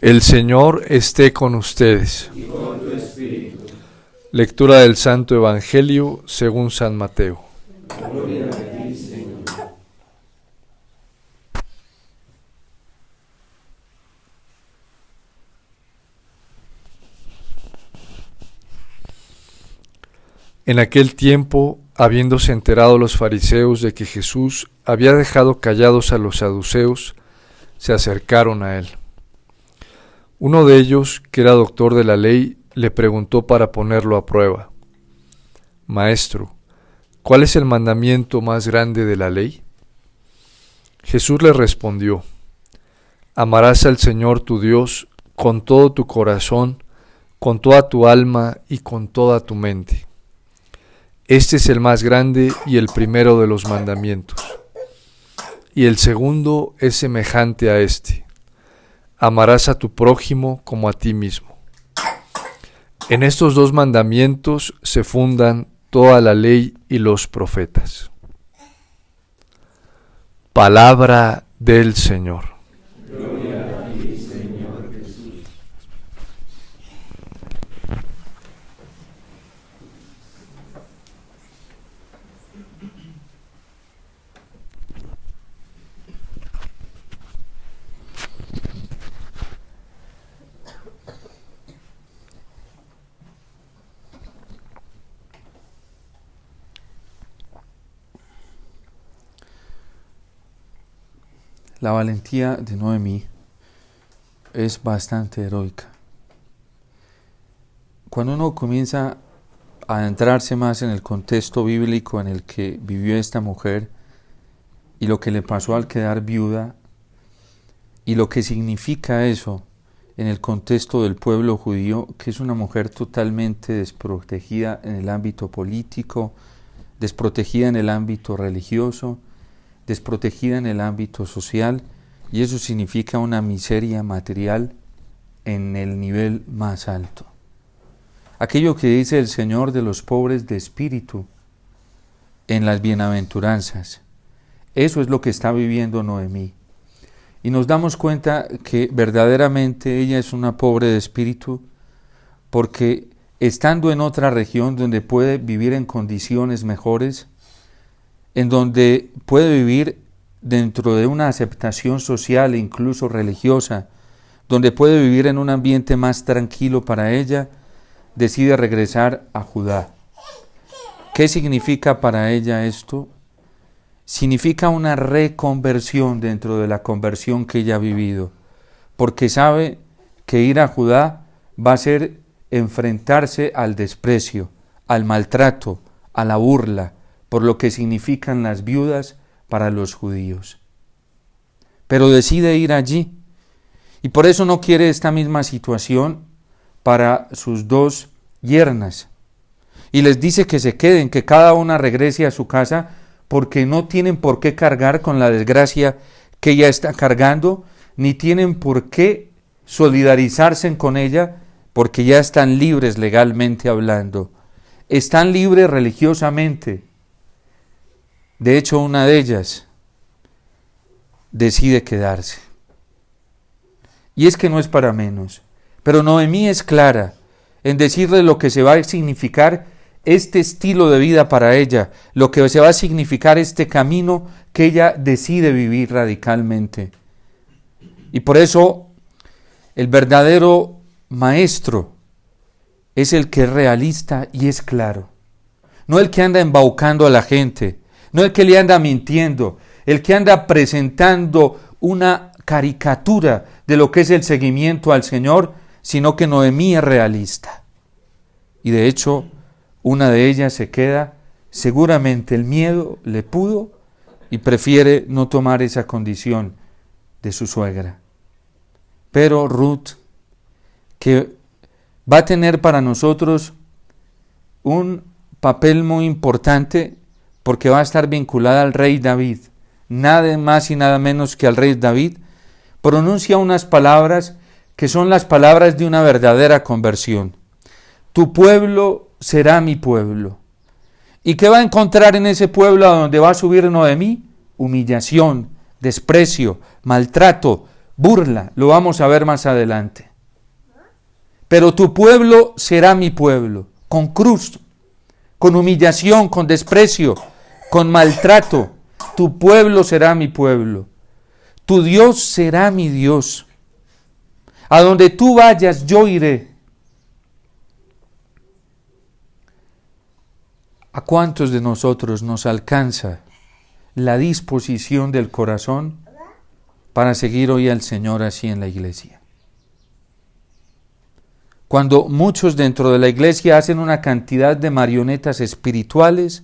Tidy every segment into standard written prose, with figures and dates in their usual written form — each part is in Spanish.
El Señor esté con ustedes. Y con tu espíritu. Lectura del Santo Evangelio según San Mateo. Gloria a ti, Señor. En aquel tiempo, habiéndose enterado los fariseos de que Jesús había dejado callados a los saduceos, se acercaron a él. Uno de ellos, que era doctor de la ley, le preguntó para ponerlo a prueba: Maestro, ¿cuál es el mandamiento más grande de la ley? Jesús le respondió: Amarás al Señor tu Dios con todo tu corazón, con toda tu alma y con toda tu mente. Este es el más grande y el primero de los mandamientos. Y el segundo es semejante a este: amarás a tu prójimo como a ti mismo. En estos dos mandamientos se fundan toda la ley y los profetas. Palabra del Señor. Gloria a ti, Señor Jesús. La valentía de Noemí es bastante heroica. Cuando uno comienza a adentrarse más en el contexto bíblico en el que vivió esta mujer y lo que le pasó al quedar viuda y lo que significa eso en el contexto del pueblo judío, que es una mujer totalmente desprotegida en el ámbito político, desprotegida en el ámbito religioso, desprotegida en el ámbito social, y eso significa una miseria material en el nivel más alto. Aquello que dice el Señor de los pobres de espíritu en las bienaventuranzas, eso es lo que está viviendo Noemí. Y nos damos cuenta que verdaderamente ella es una pobre de espíritu, porque estando en otra región donde puede vivir en condiciones mejores, en donde puede vivir dentro de una aceptación social e incluso religiosa, donde puede vivir en un ambiente más tranquilo para ella, decide regresar a Judá. ¿Qué significa para ella esto? Significa una reconversión dentro de la conversión que ella ha vivido, porque sabe que ir a Judá va a ser enfrentarse al desprecio, al maltrato, a la burla, por lo que significan las viudas para los judíos. Pero decide ir allí, y por eso no quiere esta misma situación para sus dos yernas. Y les dice que se queden, que cada una regrese a su casa, porque no tienen por qué cargar con la desgracia que ella está cargando, ni tienen por qué solidarizarse con ella, porque ya están libres legalmente hablando. Están libres religiosamente. De hecho, una de ellas decide quedarse. Y es que no es para menos. Pero Noemí es clara en decirle lo que se va a significar este estilo de vida para ella, lo que se va a significar este camino que ella decide vivir radicalmente. Y por eso el verdadero maestro es el que es realista y es claro. No el que anda embaucando a la gente, no el que le anda mintiendo, el que anda presentando una caricatura de lo que es el seguimiento al Señor, sino que Noemí es realista. Y de hecho, una de ellas se queda, seguramente el miedo le pudo y prefiere no tomar esa condición de su suegra. Pero Ruth, que va a tener para nosotros un papel muy importante, porque va a estar vinculada al rey David, nada más y nada menos que al rey David, pronuncia unas palabras que son las palabras de una verdadera conversión. Tu pueblo será mi pueblo. ¿Y qué va a encontrar en ese pueblo a donde va a subir Noemí? Humillación, desprecio, maltrato, burla, lo vamos a ver más adelante. Pero tu pueblo será mi pueblo, con cruz, con humillación, con desprecio, con maltrato. Tu pueblo será mi pueblo. Tu Dios será mi Dios. A donde tú vayas, yo iré. ¿A cuántos de nosotros nos alcanza la disposición del corazón para seguir hoy al Señor así en la iglesia? Cuando muchos dentro de la iglesia hacen una cantidad de marionetas espirituales,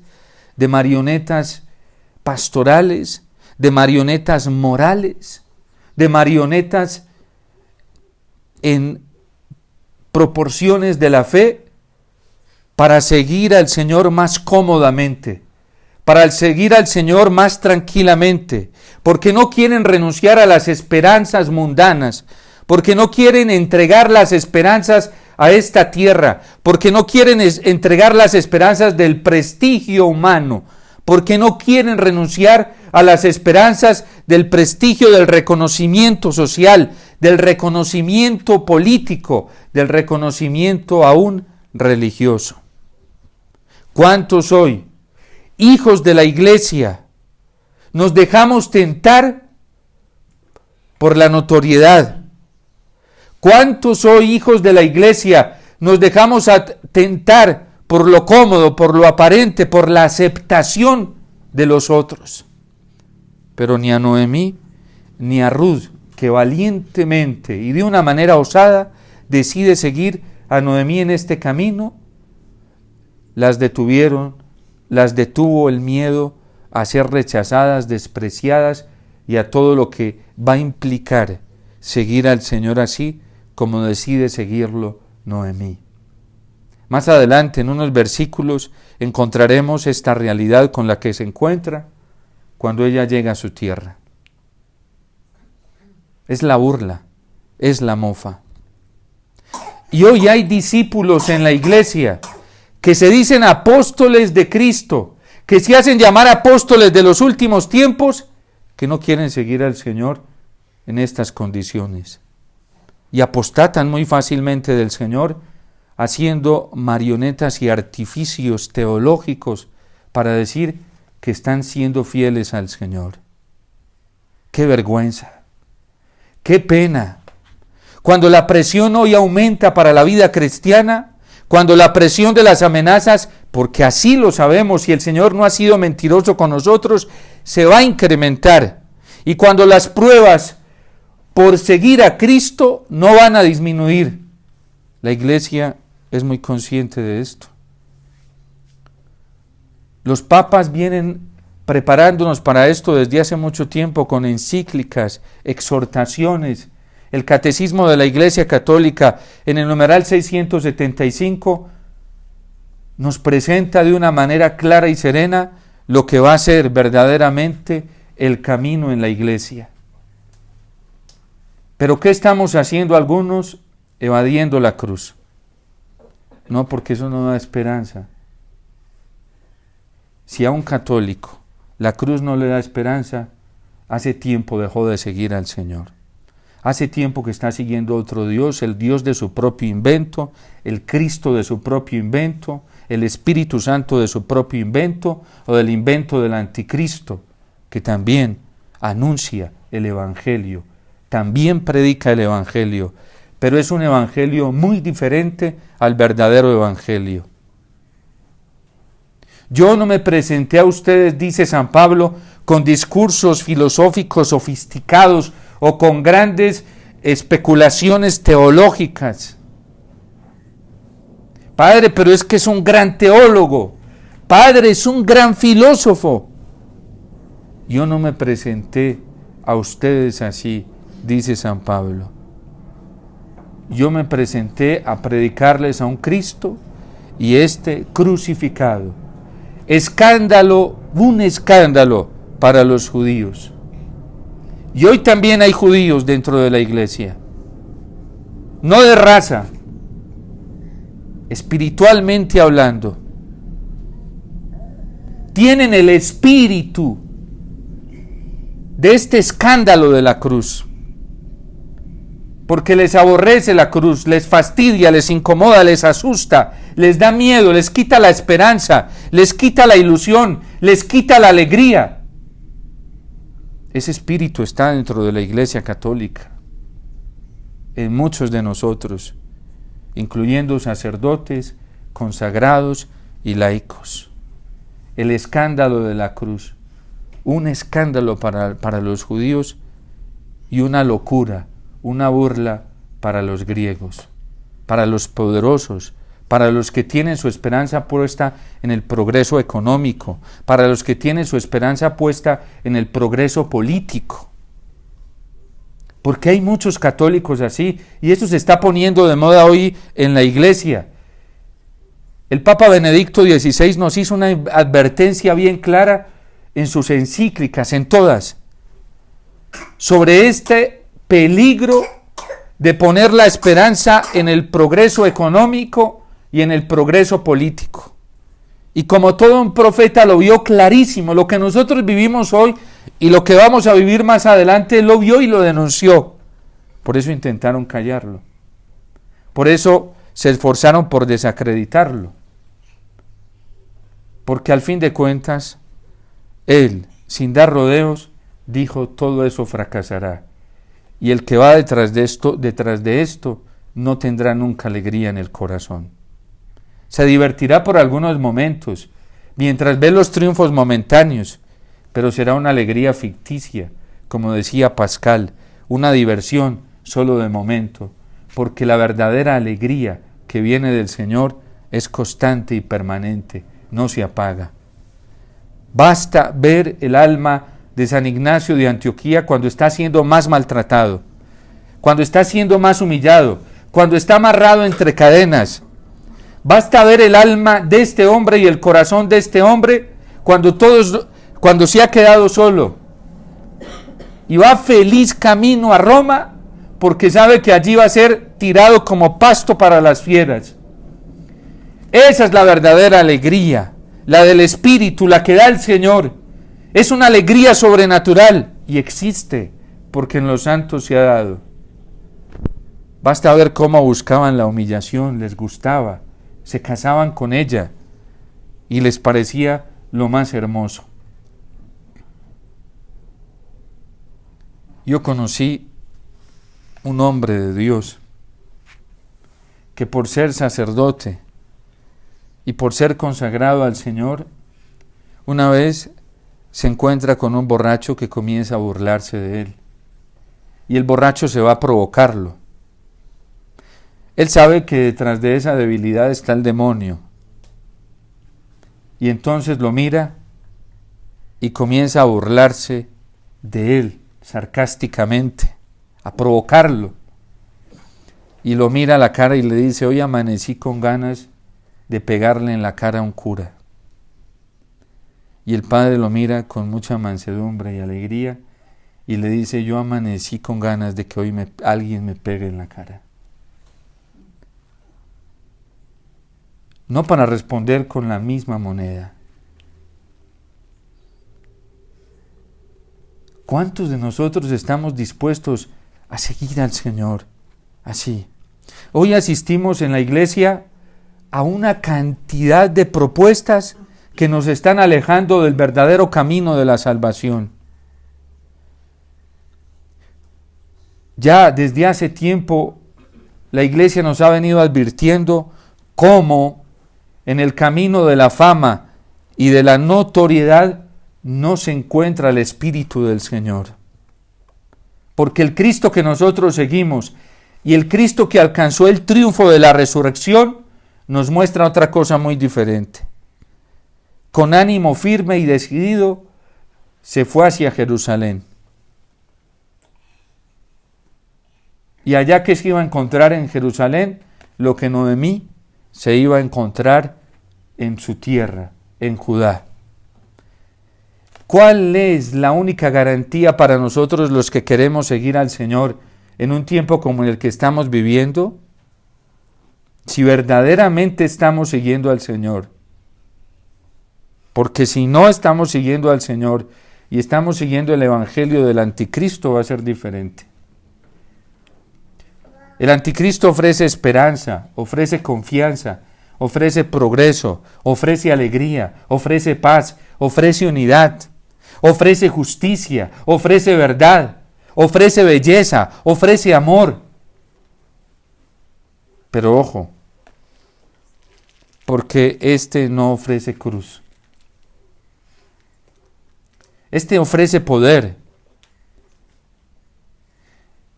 de marionetas pastorales, de marionetas morales, de marionetas en proporciones de la fe, para seguir al Señor más cómodamente, para seguir al Señor más tranquilamente, porque no quieren renunciar a las esperanzas mundanas, porque no quieren entregar las esperanzas a esta tierra, porque no quieren entregar las esperanzas del prestigio humano, porque no quieren renunciar a las esperanzas del prestigio del reconocimiento social, del reconocimiento político, del reconocimiento aún religioso. ¿Cuántos hoy, hijos de la iglesia, nos dejamos tentar por la notoriedad? ¿Cuántos hoy, hijos de la iglesia, nos dejamos tentar por lo cómodo, por lo aparente, por la aceptación de los otros? Pero ni a Noemí ni a Ruth, que valientemente y de una manera osada decide seguir a Noemí en este camino, las detuvo el miedo a ser rechazadas, despreciadas y a todo lo que va a implicar seguir al Señor así como decide seguirlo Noemí. Más adelante, en unos versículos, encontraremos esta realidad con la que se encuentra cuando ella llega a su tierra. Es la burla, es la mofa. Y hoy hay discípulos en la iglesia que se dicen apóstoles de Cristo, que se hacen llamar apóstoles de los últimos tiempos, que no quieren seguir al Señor en estas condiciones. Y apostatan muy fácilmente del Señor, haciendo marionetas y artificios teológicos para decir que están siendo fieles al Señor. ¡Qué vergüenza! ¡Qué pena! Cuando la presión hoy aumenta para la vida cristiana, cuando la presión de las amenazas, porque así lo sabemos y el Señor no ha sido mentiroso con nosotros, se va a incrementar. Y cuando las pruebas por seguir a Cristo no van a disminuir. La iglesia es muy consciente de esto. Los papas vienen preparándonos para esto desde hace mucho tiempo con encíclicas, exhortaciones. El Catecismo de la Iglesia Católica, en el numeral 675, nos presenta de una manera clara y serena lo que va a ser verdaderamente el camino en la Iglesia. ¿Pero qué estamos haciendo algunos? Evadiendo la cruz. No, porque eso no da esperanza. Si a un católico la cruz no le da esperanza, hace tiempo dejó de seguir al Señor. Hace tiempo que está siguiendo otro Dios, el Dios de su propio invento, el Cristo de su propio invento, el Espíritu Santo de su propio invento o del invento del anticristo, que también anuncia el Evangelio, también predica el Evangelio, pero es un Evangelio muy diferente al verdadero Evangelio. Yo no me presenté a ustedes, dice San Pablo, con discursos filosóficos sofisticados o con grandes especulaciones teológicas. Padre, pero es que es un gran teólogo. Padre, es un gran filósofo. Yo no me presenté a ustedes así, dice San Pablo. Yo me presenté a predicarles a un Cristo y este crucificado. Escándalo, un escándalo para los judíos. Y hoy también hay judíos dentro de la iglesia, no de raza, espiritualmente hablando. Tienen el espíritu de este escándalo de la cruz. porque les aborrece la cruz, les fastidia, les incomoda, les asusta, les da miedo, les quita la esperanza, les quita la ilusión, les quita la alegría. Ese espíritu está dentro de la Iglesia Católica, en muchos de nosotros, incluyendo sacerdotes, consagrados y laicos. El escándalo de la cruz, un escándalo para los judíos y una locura, una burla para los griegos, para los poderosos, para los que tienen su esperanza puesta en el progreso económico, para los que tienen su esperanza puesta en el progreso político. Porque hay muchos católicos así, y eso se está poniendo de moda hoy en la Iglesia. El Papa Benedicto XVI nos hizo una advertencia bien clara en sus encíclicas, en todas, sobre este peligro de poner la esperanza en el progreso económico y en el progreso político. Y como todo un profeta lo vio clarísimo, lo que nosotros vivimos hoy y lo que vamos a vivir más adelante, él lo vio y lo denunció. Por eso intentaron callarlo. Por eso se esforzaron por desacreditarlo. Porque al fin de cuentas, él, sin dar rodeos, dijo: todo eso fracasará. Y el que va detrás de esto, no tendrá nunca alegría en el corazón. Se divertirá por algunos momentos, mientras ve los triunfos momentáneos, pero será una alegría ficticia, como decía Pascal, una diversión solo de momento, porque la verdadera alegría que viene del Señor es constante y permanente, no se apaga. Basta ver el alma de San Ignacio de Antioquía cuando está siendo más maltratado, cuando está siendo más humillado, cuando está amarrado entre cadenas. Basta ver el alma de este hombre y el corazón de este hombre cuando se ha quedado solo y va feliz camino a Roma porque sabe que allí va a ser tirado como pasto para las fieras. Esa es la verdadera alegría, la del Espíritu, la que da el Señor. Es una alegría sobrenatural y existe porque en los santos se ha dado. Basta ver cómo buscaban la humillación, les gustaba, se casaban con ella y les parecía lo más hermoso. Yo conocí un hombre de Dios que por ser sacerdote y por ser consagrado al Señor, una vez se encuentra con un borracho que comienza a burlarse de él. Y el borracho se va a provocarlo. Él sabe que detrás de esa debilidad está el demonio. Y entonces lo mira y comienza a burlarse de él, sarcásticamente, a provocarlo. Y lo mira a la cara y le dice: hoy amanecí con ganas de pegarle en la cara a un cura. Y el padre lo mira con mucha mansedumbre y alegría y le dice: yo amanecí con ganas de que hoy alguien me pegue en la cara. No para responder con la misma moneda. ¿Cuántos de nosotros estamos dispuestos a seguir al Señor así? Hoy asistimos en la iglesia a una cantidad de propuestas que nos están alejando del verdadero camino de la salvación. Ya desde hace tiempo la iglesia nos ha venido advirtiendo cómo en el camino de la fama y de la notoriedad no se encuentra el Espíritu del Señor. Porque el Cristo que nosotros seguimos y el Cristo que alcanzó el triunfo de la resurrección nos muestra otra cosa muy diferente. Con ánimo firme y decidido, se fue hacia Jerusalén. Y allá que se iba a encontrar en Jerusalén, lo que Noemí se iba a encontrar en su tierra, en Judá. ¿Cuál es la única garantía para nosotros los que queremos seguir al Señor en un tiempo como el que estamos viviendo? Si verdaderamente estamos siguiendo al Señor. Porque si no estamos siguiendo al Señor y estamos siguiendo el evangelio del anticristo, va a ser diferente. El anticristo ofrece esperanza, ofrece confianza, ofrece progreso, ofrece alegría, ofrece paz, ofrece unidad, ofrece justicia, ofrece verdad, ofrece belleza, ofrece amor. Pero ojo, porque este no ofrece cruz. Este ofrece poder.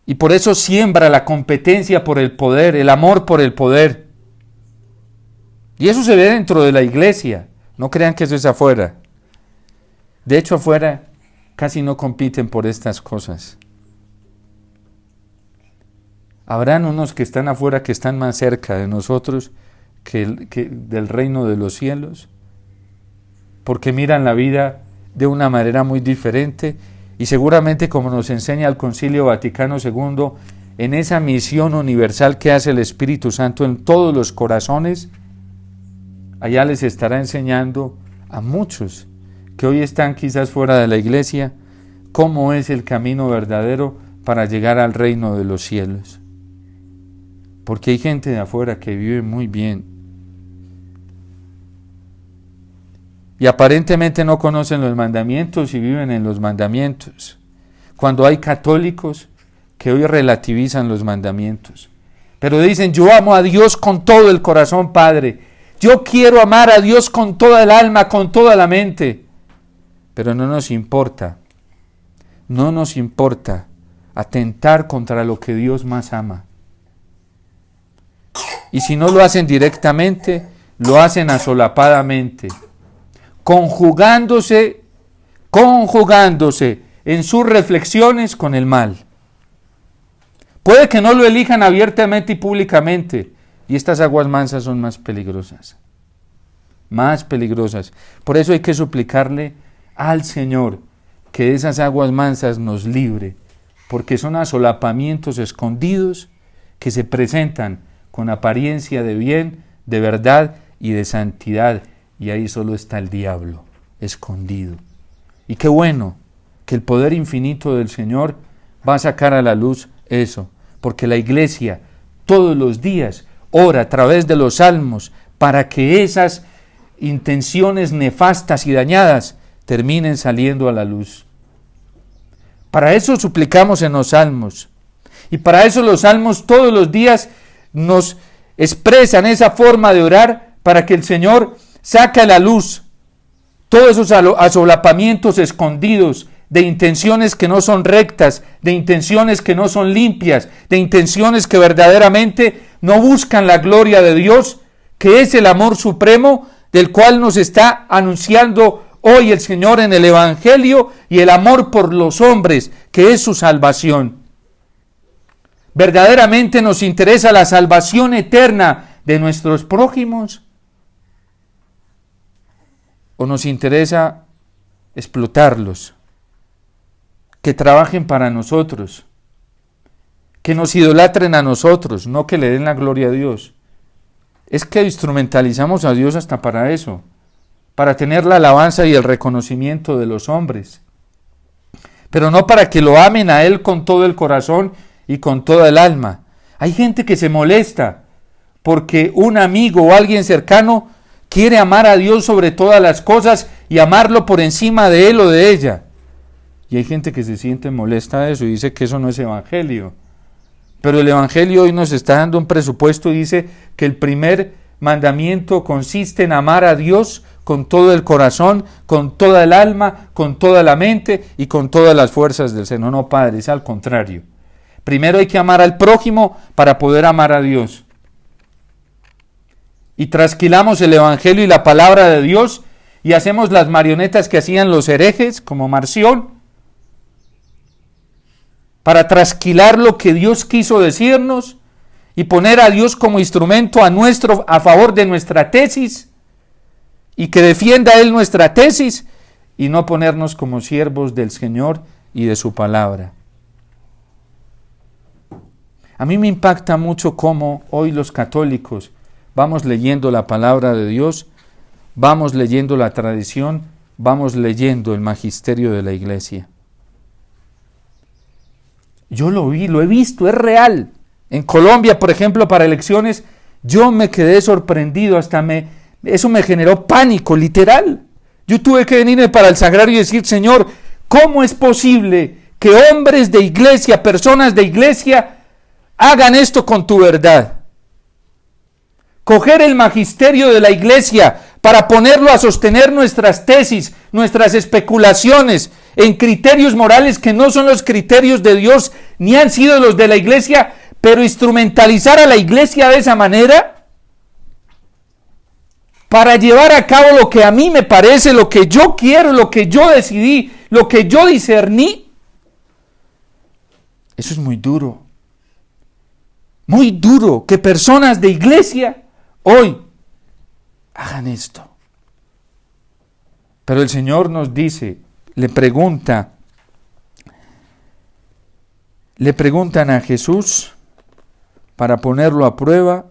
Y por eso siembra la competencia por el poder, el amor por el poder. Y eso se ve dentro de la iglesia. No crean que eso es afuera. De hecho, afuera casi no compiten por estas cosas. Habrán unos que están afuera que están más cerca de nosotros que del reino de los cielos, porque miran la vida de una manera muy diferente. Y seguramente, como nos enseña el Concilio Vaticano II, en esa misión universal que hace el Espíritu Santo en todos los corazones, allá les estará enseñando a muchos que hoy están quizás fuera de la iglesia, cómo es el camino verdadero para llegar al reino de los cielos. Porque hay gente de afuera que vive muy bien y aparentemente no conocen los mandamientos y viven en los mandamientos, cuando hay católicos que hoy relativizan los mandamientos, pero dicen: yo amo a Dios con todo el corazón, Padre, yo quiero amar a Dios con toda el alma, con toda la mente, pero no nos importa atentar contra lo que Dios más ama. Y si no lo hacen directamente, lo hacen asolapadamente, conjugándose en sus reflexiones con el mal. Puede que no lo elijan abiertamente y públicamente, y estas aguas mansas son más peligrosas. Por eso hay que suplicarle al Señor que de esas aguas mansas nos libre, porque son asolapamientos escondidos que se presentan con apariencia de bien, de verdad y de santidad, y ahí solo está el diablo, escondido. Y qué bueno que el poder infinito del Señor va a sacar a la luz eso, porque la iglesia todos los días ora a través de los salmos para que esas intenciones nefastas y dañadas terminen saliendo a la luz. Para eso suplicamos en los salmos, y para eso los salmos todos los días nos expresan esa forma de orar, para que el Señor saque a la luz todos esos asolapamientos escondidos de intenciones que no son rectas, de intenciones que no son limpias, de intenciones que verdaderamente no buscan la gloria de Dios, que es el amor supremo del cual nos está anunciando hoy el Señor en el Evangelio, y el amor por los hombres, que es su salvación. ¿Verdaderamente nos interesa la salvación eterna de nuestros prójimos? ¿O nos interesa explotarlos? Que trabajen para nosotros, que nos idolatren a nosotros, no que le den la gloria a Dios. Es que instrumentalizamos a Dios hasta para eso, para tener la alabanza y el reconocimiento de los hombres, pero no para que lo amen a Él con todo el corazón y con toda el alma. Hay gente que se molesta porque un amigo o alguien cercano quiere amar a Dios sobre todas las cosas y amarlo por encima de él o de ella. Y hay gente que se siente molesta de eso y dice que eso no es evangelio. Pero el evangelio hoy nos está dando un presupuesto y dice que el primer mandamiento consiste en amar a Dios con todo el corazón, con toda el alma, con toda la mente y con todas las fuerzas del ser. No, Padre, es al contrario. Primero hay que amar al prójimo para poder amar a Dios. Y trasquilamos el evangelio y la palabra de Dios y hacemos las marionetas que hacían los herejes, como Marción, para trasquilar lo que Dios quiso decirnos y poner a Dios como instrumento a favor de nuestra tesis, y que defienda Él nuestra tesis, y no ponernos como siervos del Señor y de su palabra. A mí me impacta mucho cómo hoy los católicos vamos leyendo la palabra de Dios, vamos leyendo la tradición, vamos leyendo el magisterio de la iglesia. Yo lo vi, lo he visto, es real. En Colombia, por ejemplo, para elecciones, yo me quedé sorprendido, eso me generó pánico, literal. Yo tuve que venirme para el sagrario y decir, Señor, ¿cómo es posible que hombres de iglesia, personas de iglesia, hagan esto con tu verdad? Coger el magisterio de la iglesia para ponerlo a sostener nuestras tesis, nuestras especulaciones en criterios morales que no son los criterios de Dios, ni han sido los de la iglesia, pero instrumentalizar a la iglesia de esa manera para llevar a cabo lo que a mí me parece, lo que yo quiero, lo que yo decidí, lo que yo discerní. Eso es muy duro que personas de iglesia hoy hagan esto. Pero el Señor nos dice, le preguntan a Jesús para ponerlo a prueba,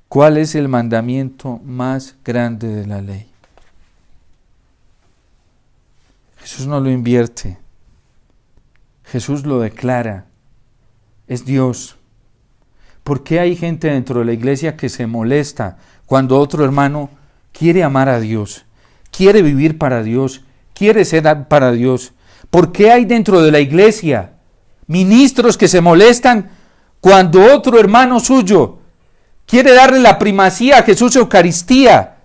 ¿cuál es el mandamiento más grande de la ley? Jesús no lo invierte, Jesús lo declara, es Dios. ¿Por qué hay gente dentro de la iglesia que se molesta cuando otro hermano quiere amar a Dios, quiere vivir para Dios, quiere ser para Dios? ¿Por qué hay dentro de la iglesia ministros que se molestan cuando otro hermano suyo quiere darle la primacía a Jesús Eucaristía,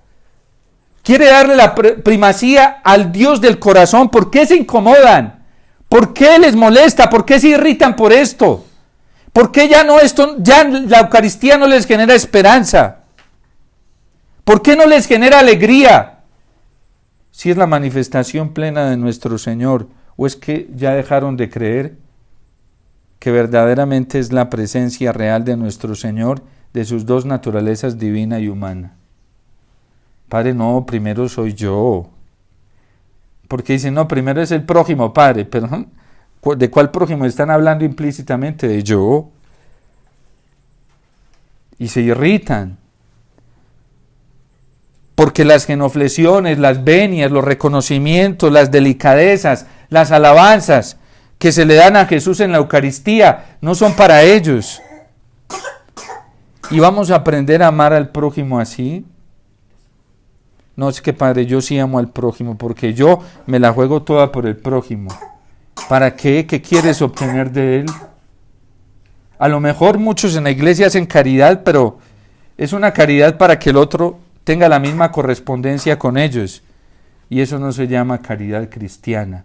quiere darle la primacía al Dios del corazón? ¿Por qué se incomodan? ¿Por qué les molesta? ¿Por qué se irritan por esto? ¿Por qué ya la Eucaristía no les genera esperanza? ¿Por qué no les genera alegría? Si es la manifestación plena de nuestro Señor, ¿o es que ya dejaron de creer que verdaderamente es la presencia real de nuestro Señor, de sus dos naturalezas, divina y humana? Padre, no, primero soy yo. Porque dicen, no, primero es el prójimo, Padre, pero ¿de cuál prójimo están hablando implícitamente? De yo. Y se irritan. Porque las genuflexiones, las venias, los reconocimientos, las delicadezas, las alabanzas que se le dan a Jesús en la Eucaristía no son para ellos. ¿Y vamos a aprender a amar al prójimo así? No, es que Padre, yo sí amo al prójimo porque yo me la juego toda por el prójimo. ¿Para qué? ¿Qué quieres obtener de él? A lo mejor muchos en la iglesia hacen caridad, pero es una caridad para que el otro tenga la misma correspondencia con ellos. Y eso no se llama caridad cristiana.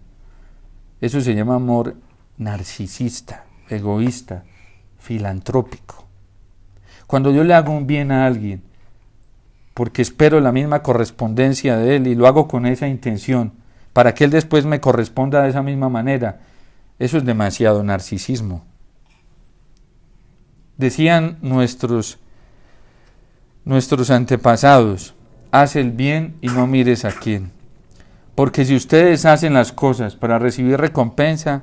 Eso se llama amor narcisista, egoísta, filantrópico. Cuando yo le hago un bien a alguien, porque espero la misma correspondencia de él y lo hago con esa intención, para que él después me corresponda de esa misma manera, eso es demasiado narcisismo. Decían nuestros antepasados, haz el bien y no mires a quién. Porque si ustedes hacen las cosas para recibir recompensa,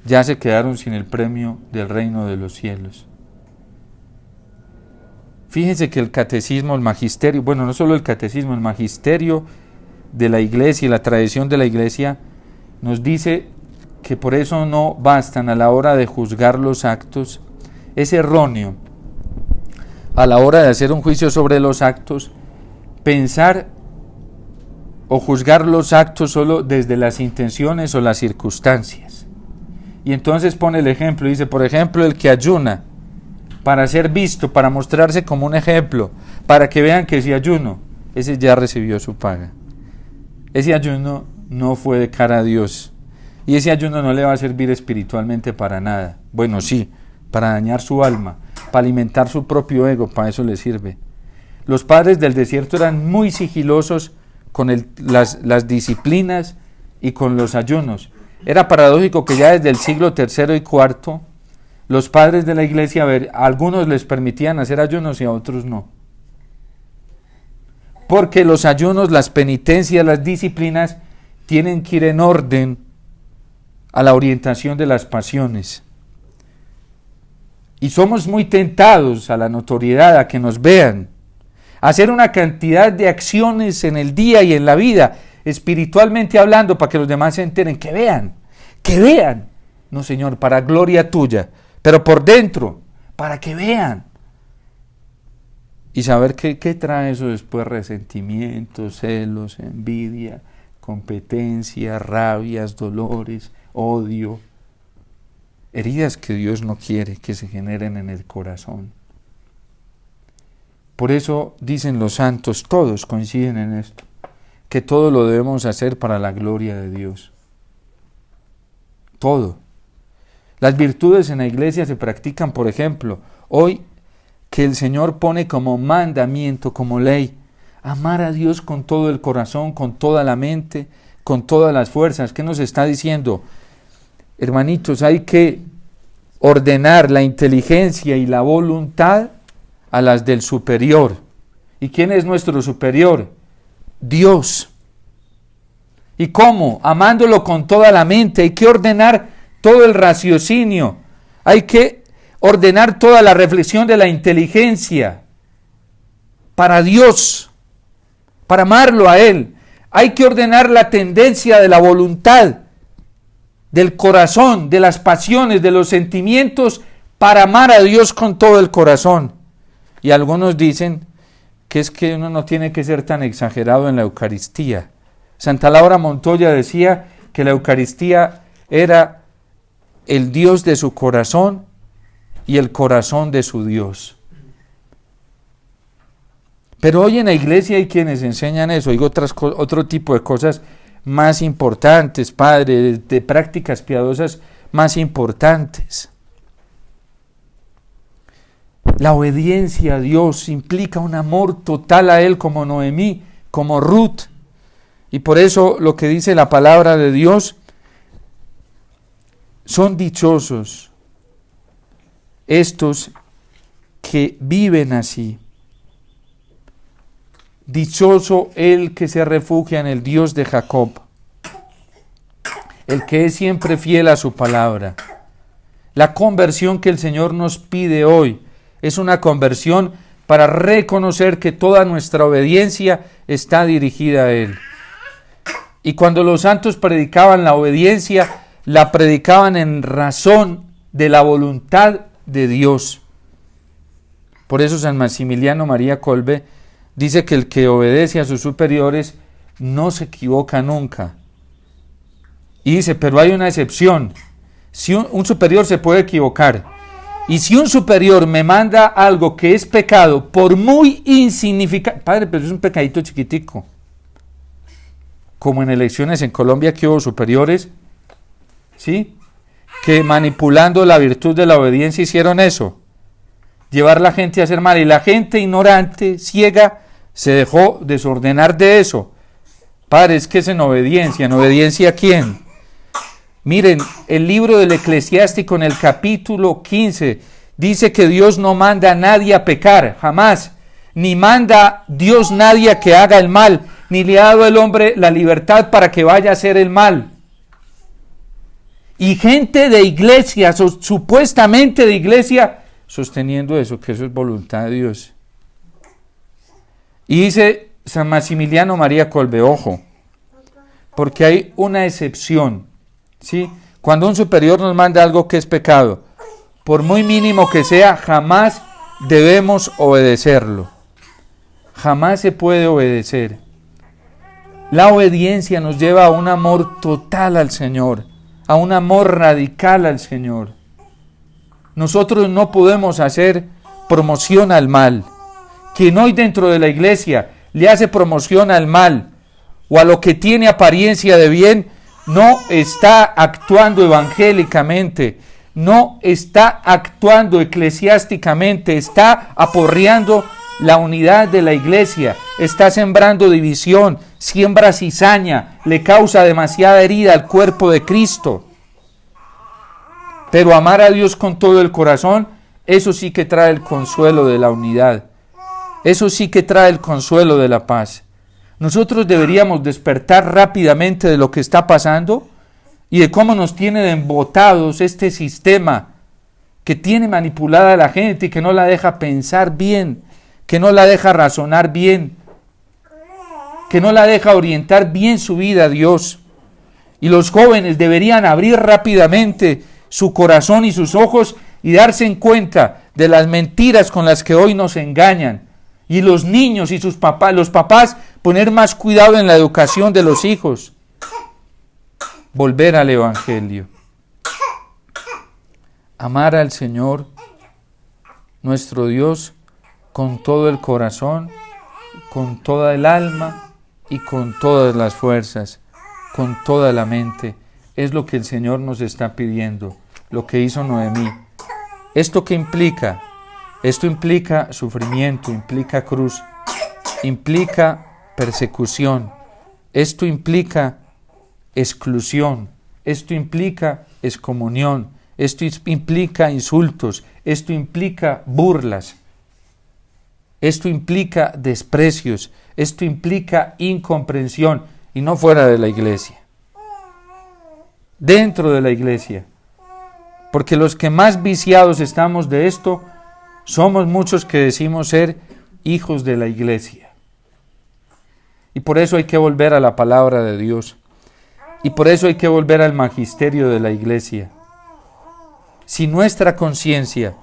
ya se quedaron sin el premio del reino de los cielos. Fíjense que el catecismo, el magisterio, bueno, no solo el catecismo, el magisterio de la iglesia y la tradición de la iglesia nos dice que por eso no bastan a la hora de juzgar los actos. Es erróneo a la hora de hacer un juicio sobre los actos pensar o juzgar los actos solo desde las intenciones o las circunstancias. Y entonces pone el ejemplo, dice, por ejemplo, el que ayuna para ser visto, para mostrarse como un ejemplo, para que vean que si ayuno, ese ya recibió su paga. Ese ayuno no fue de cara a Dios. Y ese ayuno no le va a servir espiritualmente para nada. Bueno, sí, para dañar su alma, para alimentar su propio ego, para eso le sirve. Los padres del desierto eran muy sigilosos con las disciplinas y con los ayunos. Era paradójico que ya desde el siglo III y IV, los padres de la iglesia, a algunos les permitían hacer ayunos y a otros no. Porque los ayunos, las penitencias, las disciplinas, tienen que ir en orden a la orientación de las pasiones. Y somos muy tentados a la notoriedad, a que nos vean, a hacer una cantidad de acciones en el día y en la vida, espiritualmente hablando, para que los demás se enteren, que vean. No, Señor, para gloria tuya, pero por dentro, para que vean. Y saber qué trae eso después: resentimientos, celos, envidia, competencia, rabias, dolores, odio, heridas que Dios no quiere que se generen en el corazón. Por eso dicen los santos, todos coinciden en esto, que todo lo debemos hacer para la gloria de Dios. Todo. Las virtudes en la iglesia se practican, por ejemplo, hoy que el Señor pone como mandamiento, como ley, amar a Dios con todo el corazón, con toda la mente, con todas las fuerzas. ¿Qué nos está diciendo? Hermanitos, hay que ordenar la inteligencia y la voluntad a las del superior. ¿Y quién es nuestro superior? Dios. ¿Y cómo? Amándolo con toda la mente. Hay que ordenar todo el raciocinio. Hay que ordenar toda la reflexión de la inteligencia para Dios, para amarlo a Él. Hay que ordenar la tendencia de la voluntad, del corazón, de las pasiones, de los sentimientos, para amar a Dios con todo el corazón. Y algunos dicen que es que uno no tiene que ser tan exagerado en la Eucaristía. Santa Laura Montoya decía que la Eucaristía era el Dios de su corazón y el corazón de su Dios. Pero hoy en la iglesia hay quienes enseñan eso. Hay otro tipo de cosas más importantes, Padre, de prácticas piadosas más importantes. La obediencia a Dios implica un amor total a Él, como Noemí, como Ruth. Y por eso lo que dice la palabra de Dios: son dichosos estos que viven así. Dichoso el que se refugia en el Dios de Jacob, el que es siempre fiel a su palabra. La conversión que el Señor nos pide hoy es una conversión para reconocer que toda nuestra obediencia está dirigida a Él. Y cuando los santos predicaban la obediencia, la predicaban en razón de la voluntad de Dios. Por eso San Maximiliano María Kolbe dice que el que obedece a sus superiores no se equivoca nunca. Y dice, pero hay una excepción. Si un superior se puede equivocar, y si un superior me manda algo que es pecado, por muy insignificante, Padre, pero es un pecadito chiquitico, como en elecciones en Colombia que hubo superiores, ¿sí?, que manipulando la virtud de la obediencia hicieron eso, llevar la gente a hacer mal, y la gente ignorante, ciega, se dejó desordenar de eso. Padre, es que es en obediencia ¿a quién? Miren, el libro del Eclesiástico en el capítulo 15 dice que Dios no manda a nadie a pecar, jamás, ni manda Dios nadie a que haga el mal, ni le ha dado al hombre la libertad para que vaya a hacer el mal. Y gente de iglesia, supuestamente de iglesia, sosteniendo eso, que eso es voluntad de Dios. Y dice San Maximiliano María Kolbe, ojo, porque hay una excepción, ¿sí? Cuando un superior nos manda algo que es pecado, por muy mínimo que sea, jamás debemos obedecerlo. Jamás se puede obedecer. La obediencia nos lleva a un amor total al Señor, a un amor radical al Señor. Nosotros no podemos hacer promoción al mal. Quien hoy dentro de la iglesia le hace promoción al mal o a lo que tiene apariencia de bien, no está actuando evangélicamente, no está actuando eclesiásticamente, está aporreando la unidad de la iglesia, está sembrando división, siembra cizaña, le causa demasiada herida al cuerpo de Cristo. Pero amar a Dios con todo el corazón, eso sí que trae el consuelo de la unidad, eso sí que trae el consuelo de la paz. Nosotros deberíamos despertar rápidamente de lo que está pasando y de cómo nos tienen embotados este sistema que tiene manipulada a la gente y que no la deja pensar bien, que no la deja razonar bien, que no la deja orientar bien su vida a Dios. Y los jóvenes deberían abrir rápidamente su corazón y sus ojos y darse en cuenta de las mentiras con las que hoy nos engañan. Y los niños y sus papás, los papás, poner más cuidado en la educación de los hijos. Volver al Evangelio. Amar al Señor, nuestro Dios, con todo el corazón, con toda el alma y con todas las fuerzas, con toda la mente. Es lo que el Señor nos está pidiendo, lo que hizo Noemí. ¿Esto qué implica? Esto implica sufrimiento, implica cruz, implica persecución, esto implica exclusión, esto implica excomunión, esto implica insultos, esto implica burlas, esto implica desprecios, esto implica incomprensión, y no fuera de la iglesia, dentro de la iglesia, porque los que más viciados estamos de esto somos muchos que decimos ser hijos de la iglesia. Y por eso hay que volver a la palabra de Dios. Y por eso hay que volver al magisterio de la iglesia. Si nuestra conciencia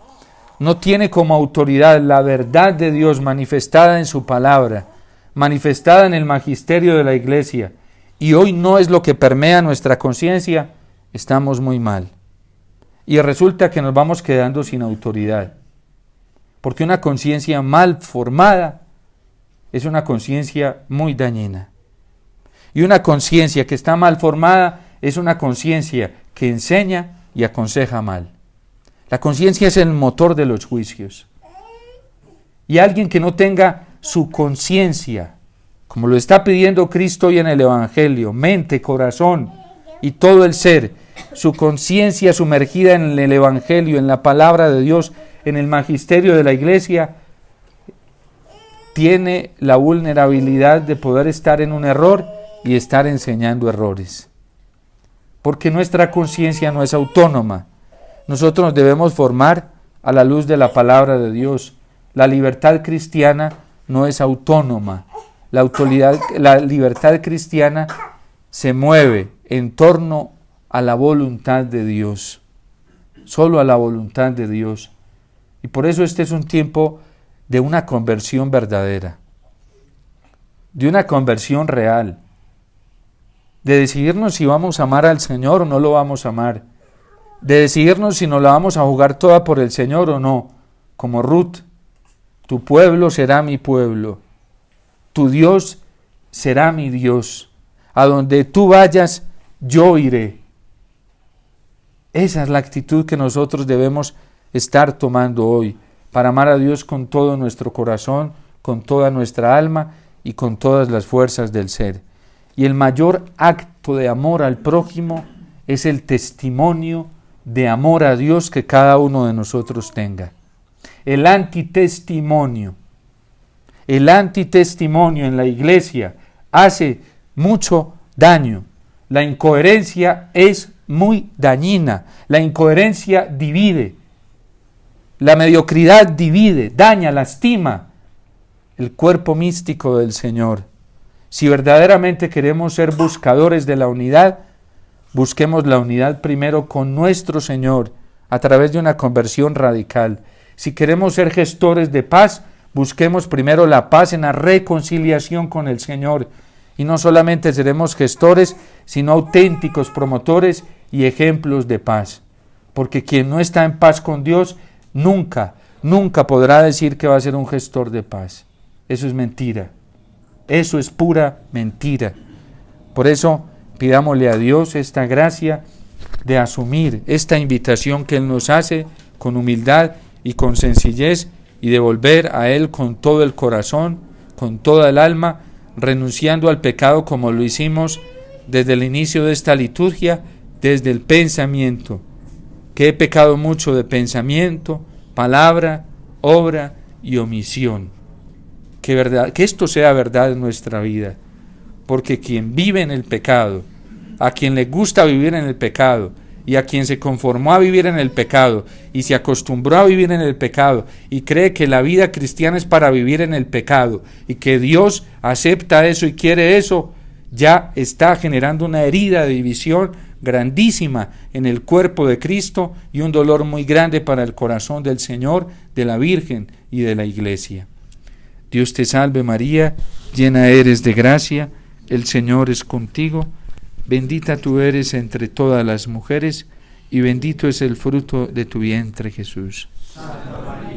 no tiene como autoridad la verdad de Dios manifestada en su palabra, manifestada en el magisterio de la iglesia, y hoy no es lo que permea nuestra conciencia, estamos muy mal. Y resulta que nos vamos quedando sin autoridad. Porque una conciencia mal formada es una conciencia muy dañina. Y una conciencia que está mal formada es una conciencia que enseña y aconseja mal. La conciencia es el motor de los juicios. Y alguien que no tenga su conciencia, como lo está pidiendo Cristo hoy en el Evangelio, mente, corazón y todo el ser, su conciencia sumergida en el Evangelio, en la palabra de Dios, en el magisterio de la iglesia, tiene la vulnerabilidad de poder estar en un error y estar enseñando errores. Porque nuestra conciencia no es autónoma. Nosotros nos debemos formar a la luz de la palabra de Dios. La libertad cristiana no es autónoma. La libertad cristiana se mueve en torno a la voluntad de Dios. Solo a la voluntad de Dios. Y por eso este es un tiempo de una conversión verdadera, de una conversión real, de decidirnos si vamos a amar al Señor o no lo vamos a amar, de decidirnos si nos la vamos a jugar toda por el Señor o no, como Ruth, tu pueblo será mi pueblo, tu Dios será mi Dios, a donde tú vayas yo iré. Esa es la actitud que nosotros debemos estar tomando hoy, para amar a Dios con todo nuestro corazón, con toda nuestra alma y con todas las fuerzas del ser. Y el mayor acto de amor al prójimo es el testimonio de amor a Dios que cada uno de nosotros tenga. El antitestimonio en la iglesia hace mucho daño. La incoherencia es muy dañina. La incoherencia divide. La mediocridad divide, daña, lastima el cuerpo místico del Señor. Si verdaderamente queremos ser buscadores de la unidad, busquemos la unidad primero con nuestro Señor a través de una conversión radical. Si queremos ser gestores de paz, busquemos primero la paz en la reconciliación con el Señor. Y no solamente seremos gestores, sino auténticos promotores y ejemplos de paz. Porque quien no está en paz con Dios, nunca podrá decir que va a ser un gestor de paz. Eso es mentira. Eso es pura mentira. Por eso pidámosle a Dios esta gracia de asumir esta invitación que Él nos hace con humildad y con sencillez y de volver a Él con todo el corazón, con toda el alma, renunciando al pecado como lo hicimos desde el inicio de esta liturgia, desde el pensamiento. Que he pecado mucho de pensamiento, palabra, obra y omisión. Que esto sea verdad en nuestra vida, porque quien vive en el pecado, a quien le gusta vivir en el pecado, y a quien se conformó a vivir en el pecado, y se acostumbró a vivir en el pecado, y cree que la vida cristiana es para vivir en el pecado, y que Dios acepta eso y quiere eso, ya está generando una herida de división grandísima en el cuerpo de Cristo y un dolor muy grande para el corazón del Señor, de la Virgen y de la Iglesia. Dios te salve María, llena eres de gracia, el Señor es contigo, bendita tú eres entre todas las mujeres y bendito es el fruto de tu vientre Jesús. Santa María,